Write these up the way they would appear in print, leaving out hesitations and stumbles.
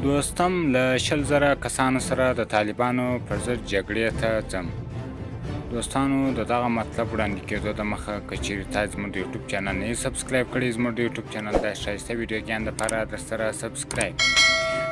دوستم له 20,000 کسانو سره د طالبانو پر ضد جګړې ته ځم. دوستانو د دغه مطلب وړاندې کېدو د مخه که چیرې تاسو زموږ د یوټیوب چینل نه یې سبسکرایب کړی، زموږ د یوټیوب چینل د ښایسته ویډیوګانو دپاره درسره سبسکرایب.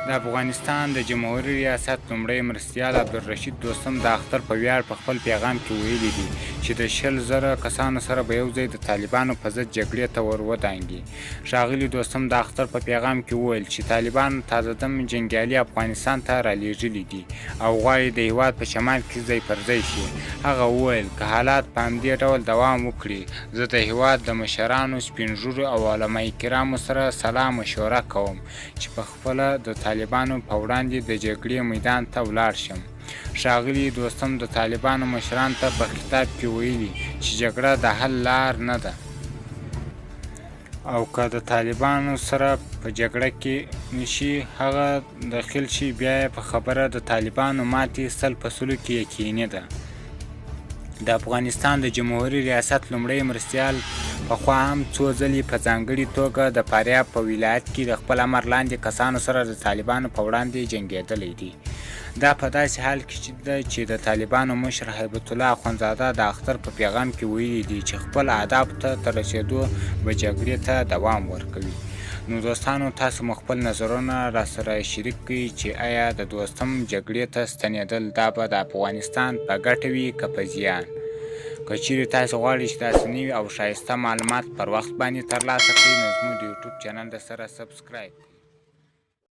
د افغانستان د جمهوري ریاست لومړی مرستیال عبدالرشید دوستم د اختر په ویاړ په خپل پیغام کې ویلي دي چې د 20,000 کسانو سره به یو ځای د طالبانو په ضد جګړې ته ور ودانګي. ښاغلي دوستم د اختر په پیغام کې وویل چې طالبان تازه دم جنګیالي افغانستان ته رالیږلي دي او غواړي د هېواد په شمال کې ځای پر ځای شي. هغه وویل که حالات په همدې ډول دوام وکړي، زه د هېواد د مشرانو، سپین ږیرو او علما کرامو سره سلا مشوره کوم چې په خپله د طالبانو په وړاندې د جګړې میدان ته ولاړ شم. ښاغلي دوستم د طالبانو مشرانو ته په خطاب کې ویلي چې جګړه د حل لار نه ده او که د طالبانو سره په جګړه کې نشي هغه دخیل شي، بیا یې په خبره د طالبانو ماتې 100% کې یقیني ده. د افغانستان د جمهوري ریاست لومړی مرستیال پخوا هم څو ځلې په ځانګړې توګه د فاریاب په ولایت کې د خپل امر لاندې کسانو سره د طالبانو په وړاندې جنګېدلی دی. دا په داسې حال کې ده چې د طالبانو مشر هیبت الله اخندزاده د اختر په پیغام کې ویلي دي چې خپل اهدافو ته تر رسېدو به جګړې ته دوام ورکوي. نو دوستانو تاسو مو خپل نظرونه راسره شریک کړئ چې آیا د دوستم جګړې ته ستنېدل دا به د افغانستان په ګټه وي که په زیان؟ که چیرې تاسو غواړئ چې داسې نوي او ښایسته معلومات پر وخت باندې ترلاسه کړئ نو زموږ د یوټیوب چینل درسره سبسکرایب کړئ.